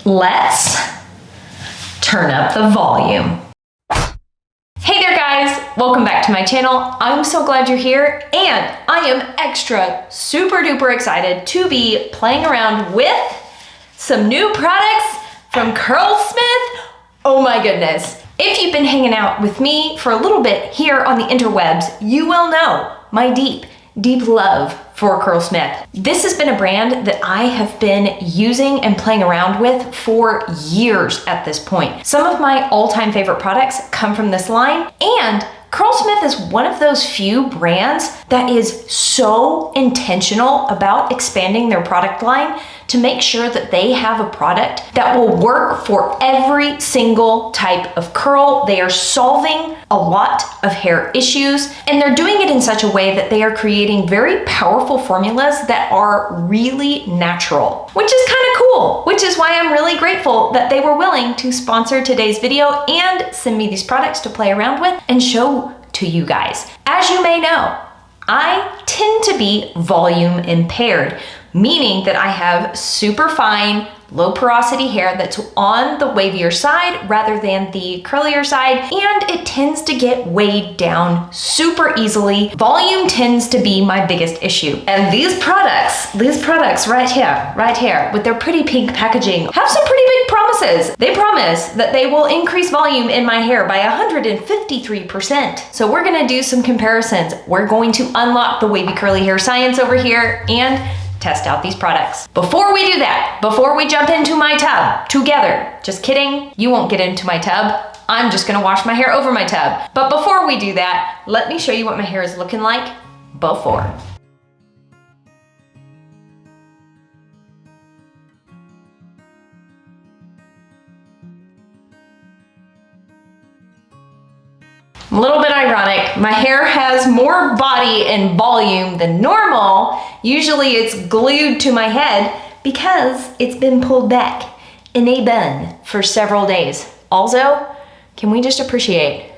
Let's turn up the volume. Hey there guys, welcome back to my channel. I'm so glad you're here, and I am extra super duper excited to be playing around with some new products from Curlsmith. Oh my goodness. If you've been hanging out with me for a little bit here on the interwebs, you will know my deep love for Curlsmith. This has been a brand that I have been using and playing around with for years at this point. Some of my all-time favorite products come from this line, and Curlsmith is one of those few brands that is so intentional about expanding their product line to make sure that they have a product that will work for every single type of curl. They are solving a lot of hair issues, and they're doing it in such a way that they are creating very powerful formulas that are really natural, which is kind of cool, which is why I'm really grateful that they were willing to sponsor today's video and send me these products to play around with and show to you guys. As you may know, I tend to be volume impaired, meaning that I have super fine, low porosity hair that's on the wavier side rather than the curlier side, and it tends to get weighed down super easily. Volume tends to be my biggest issue. And these products right here, with their pretty pink packaging, have some pretty big promises. They promise that they will increase volume in my hair by 153%. So we're gonna do some comparisons. We're going to unlock the wavy curly hair science over here and test out these products. Before we do that, before we jump into my tub together, just kidding, you won't get into my tub. I'm just gonna wash my hair over my tub. But before we do that, let me show you what my hair is looking like before. A little bit ironic, my hair has more body and volume than normal. Usually it's glued to my head because it's been pulled back in a bun for several days. Also, can we just appreciate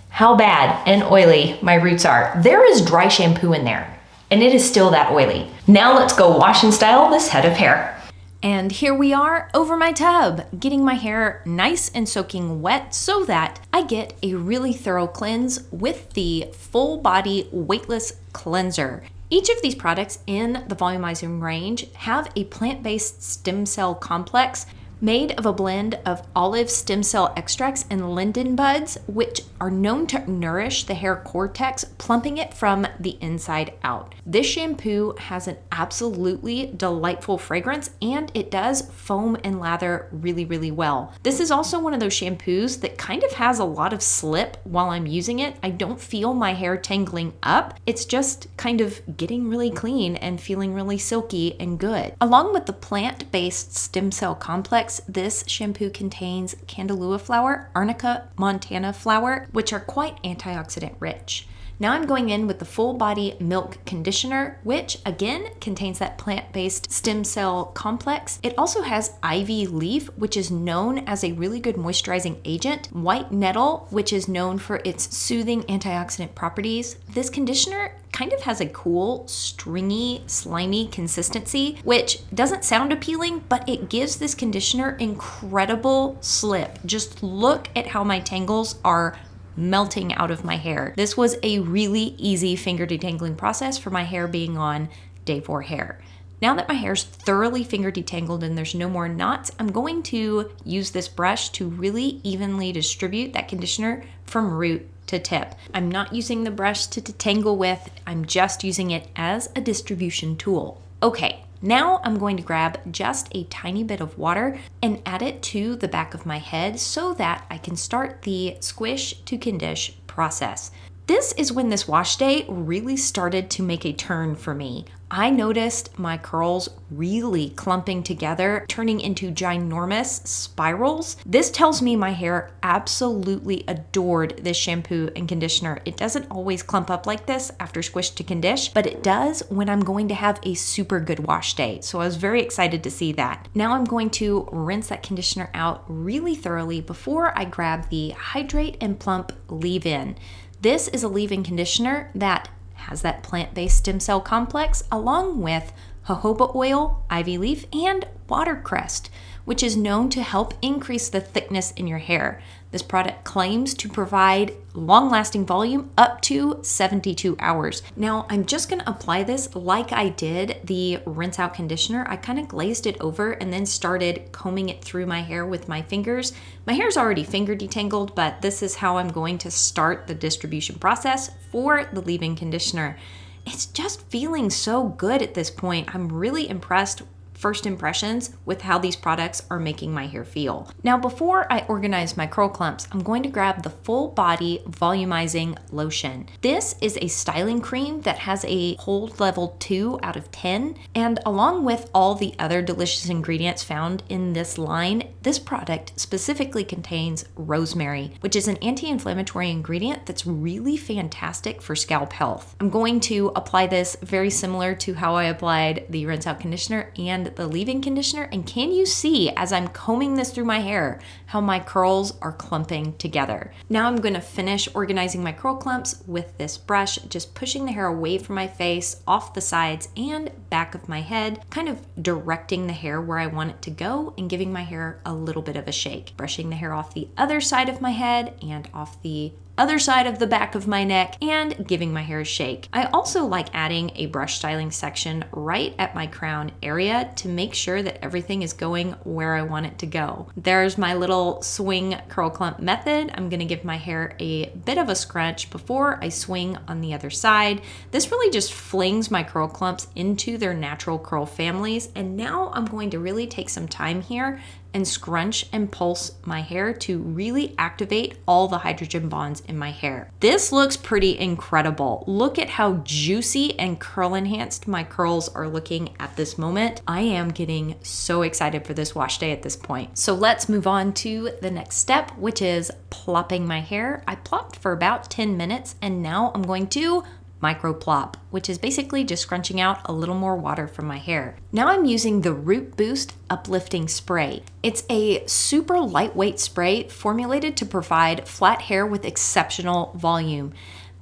how bad and oily my roots are? There is dry shampoo in there, and it is still that oily. Now let's go wash and style this head of hair. And here we are over my tub, getting my hair nice and soaking wet so that I get a really thorough cleanse with the full body weightless cleanser. Each of these products in the volumizing range have a plant-based stem cell complex made of a blend of olive stem cell extracts and linden buds, which are known to nourish the hair cortex, plumping it from the inside out. This shampoo has an absolutely delightful fragrance, and it does foam and lather really, really well. This is also one of those shampoos that kind of has a lot of slip while I'm using it. I don't feel my hair tangling up. It's just kind of getting really clean and feeling really silky and good. Along with the plant-based stem cell complex, this shampoo contains Candelua flower, Arnica montana flower, which are quite antioxidant rich. Now I'm going in with the full body milk conditioner, which again contains that plant-based stem cell complex. It also has ivy leaf, which is known as a really good moisturizing agent, white nettle, which is known for its soothing antioxidant properties. This conditioner kind of has a cool, stringy, slimy consistency, which doesn't sound appealing, but it gives this conditioner incredible slip. Just look at how my tangles are melting out of my hair. This was a really easy finger detangling process for my hair being on day 4 hair. Now that my hair's thoroughly finger detangled and there's no more knots, I'm going to use this brush to really evenly distribute that conditioner from root to tip. I'm not using the brush to detangle with, I'm just using it as a distribution tool. Okay, now I'm going to grab just a tiny bit of water and add it to the back of my head so that I can start the squish to condition process. This is when this wash day really started to make a turn for me. I noticed my curls really clumping together, turning into ginormous spirals. This tells me my hair absolutely adored this shampoo and conditioner. It doesn't always clump up like this after squish to condition, but it does when I'm going to have a super good wash day. So I was very excited to see that. Now I'm going to rinse that conditioner out really thoroughly before I grab the Hydrate and Plump Leave-In. This is a leave-in conditioner that has that plant-based stem cell complex along with jojoba oil, ivy leaf, and watercress, which is known to help increase the thickness in your hair. This product claims to provide long-lasting volume up to 72 hours. Now, I'm just gonna apply this like I did the rinse out conditioner. I kind of glazed it over and then started combing it through my hair with my fingers. My hair's already finger detangled, but this is how I'm going to start the distribution process for the leave-in conditioner. It's just feeling so good at this point. I'm really impressed first impressions with how these products are making my hair feel. Now, before I organize my curl clumps, I'm going to grab the full body volumizing lotion. This is a styling cream that has a hold level 2 out of 10, and along with all the other delicious ingredients found in this line, this product specifically contains rosemary, which is an anti-inflammatory ingredient that's really fantastic for scalp health. I'm going to apply this very similar to how I applied the rinse out conditioner and the leave-in conditioner, and can you see as I'm combing this through my hair how my curls are clumping together? Now I'm going to finish organizing my curl clumps with this brush, just pushing the hair away from my face, off the sides and back of my head, kind of directing the hair where I want it to go and giving my hair a little bit of a shake. Brushing the hair off the other side of my head and off the other side of the back of my neck and giving my hair a shake. I also like adding a brush styling section right at my crown area to make sure that everything is going where I want it to go. There's my little swing curl clump method. I'm gonna give my hair a bit of a scrunch before I swing on the other side. This really just flings my curl clumps into their natural curl families. And now I'm going to really take some time here and scrunch and pulse my hair to really activate all the hydrogen bonds in my hair. This looks pretty incredible. Look at how juicy and curl enhanced my curls are looking at this moment. I am getting so excited for this wash day at this point. So let's move on to the next step, which is plopping my hair. I plopped for about 10 minutes and now I'm going to micro plop, which is basically just scrunching out a little more water from my hair. Now I'm using the Root Boost Uplifting Spray. It's a super lightweight spray formulated to provide flat hair with exceptional volume.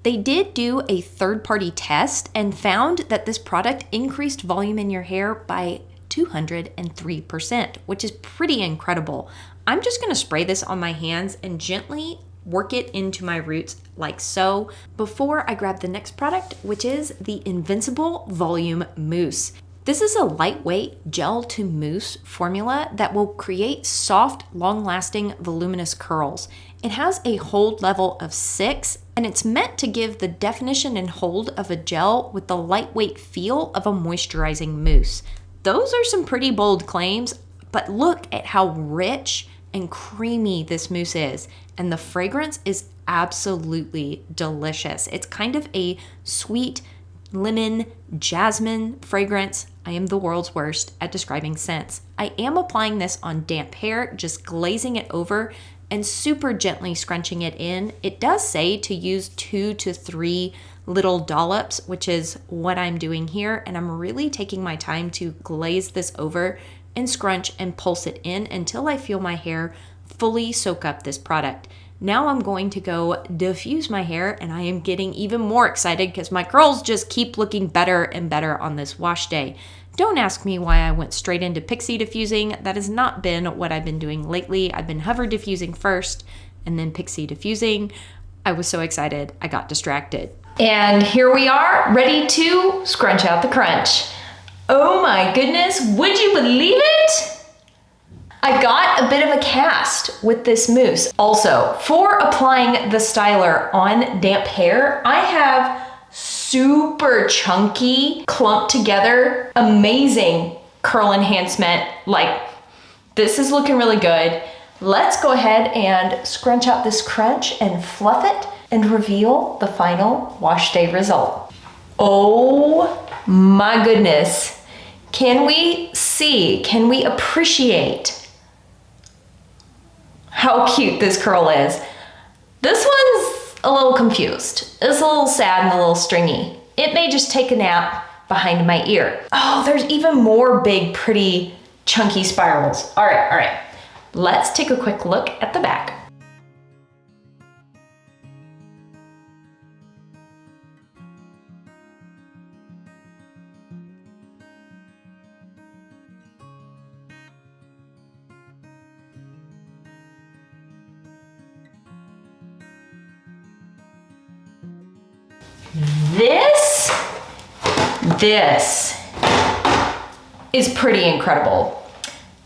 They did do a third-party test and found that this product increased volume in your hair by 203%, which is pretty incredible. I'm just gonna spray this on my hands and gently work it into my roots like so before I grab the next product, which is the Invincible Volume Mousse. This is a lightweight gel to mousse formula that will create soft, long-lasting, voluminous curls. It has a hold level of 6, and it's meant to give the definition and hold of a gel with the lightweight feel of a moisturizing mousse. Those are some pretty bold claims, but look at how rich and creamy this mousse is, and the fragrance is absolutely delicious. It's kind of a sweet lemon jasmine fragrance. I am the world's worst at describing scents. I am applying this on damp hair, just glazing it over and super gently scrunching it in. It does say to use 2 to 3 little dollops, which is what I'm doing here, and I'm really taking my time to glaze this over and scrunch and pulse it in until I feel my hair fully soak up this product. Now I'm going to go diffuse my hair, and I am getting even more excited because my curls just keep looking better and better on this wash day. Don't ask me why I went straight into pixie diffusing. That has not been what I've been doing lately. I've been hover diffusing first and then pixie diffusing. I was so excited, I got distracted. And here we are, ready to scrunch out the crunch. Oh my goodness, would you believe it? I got a bit of a cast with this mousse. Also, for applying the styler on damp hair, I have super chunky, clumped together, amazing curl enhancement. Like, this is looking really good. Let's go ahead and scrunch out this crunch and fluff it and reveal the final wash day result. Oh my goodness. Can we see, can we appreciate how cute this curl is? This one's a little confused. It's a little sad and a little stringy. It may just take a nap behind my ear. Oh, there's even more big, pretty, chunky spirals. All right. Let's take a quick look at the back. This is pretty incredible.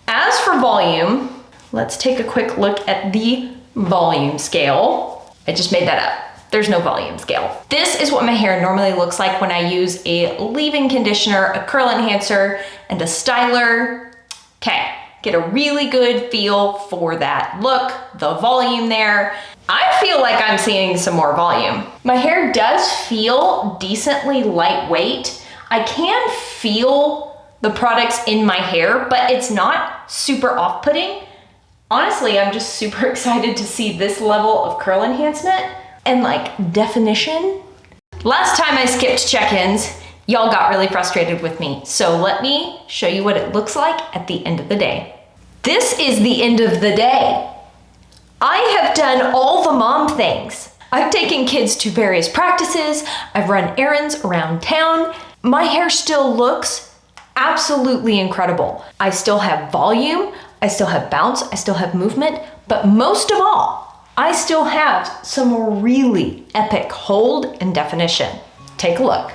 As for volume, let's take a quick look at the volume scale. I just made that up. There's no volume scale. This is what my hair normally looks like when I use a leave-in conditioner, a curl enhancer, and a styler. Okay, get a really good feel for that look, the volume there. I feel like I'm seeing some more volume. My hair does feel decently lightweight. I can feel the products in my hair, but it's not super off-putting. Honestly, I'm just super excited to see this level of curl enhancement and like definition. Last time I skipped check-ins, y'all got really frustrated with me. So let me show you what it looks like at the end of the day. This is the end of the day. I have done all the mom things. I've taken kids to various practices. I've run errands around town. My hair still looks absolutely incredible. I still have volume. I still have bounce. I still have movement. But most of all, I still have some really epic hold and definition. Take a look.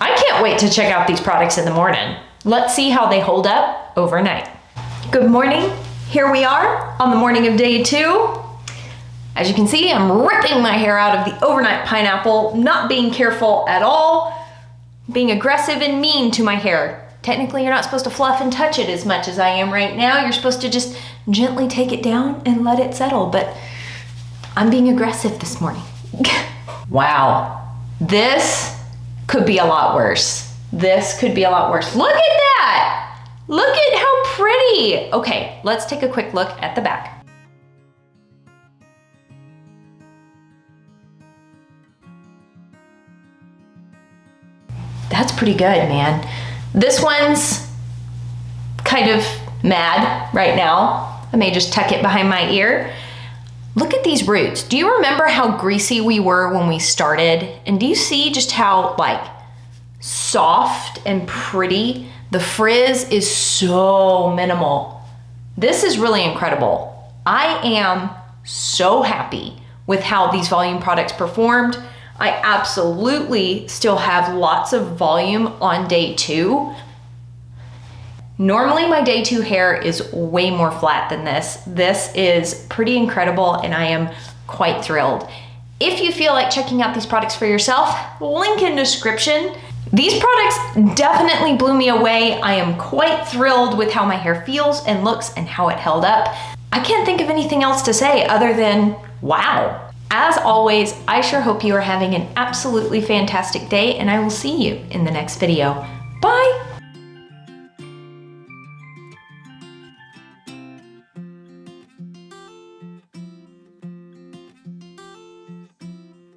I can't wait to check out these products in the morning. Let's see how they hold up overnight. Good morning. Here we are on the morning of day 2. As you can see, I'm ripping my hair out of the overnight pineapple, not being careful at all, being aggressive and mean to my hair. Technically, you're not supposed to fluff and touch it as much as I am right now. You're supposed to just gently take it down and let it settle, but I'm being aggressive this morning. Wow, this could be a lot worse. This could be a lot worse. Look at that! Look at how pretty! Okay, let's take a quick look at the back. That's pretty good, man. This one's kind of mad right now. I may just tuck it behind my ear. Look at these roots. Do you remember how greasy we were when we started? And do you see just how like soft and pretty? The frizz is so minimal. This is really incredible. I am so happy with how these volume products performed. I absolutely still have lots of volume on day 2. Normally my day 2 hair is way more flat than this. This is pretty incredible and I am quite thrilled. If you feel like checking out these products for yourself, link in description. These products definitely blew me away. I am quite thrilled with how my hair feels and looks and how it held up. I can't think of anything else to say other than wow. As always, I sure hope you are having an absolutely fantastic day and I will see you in the next video. Bye!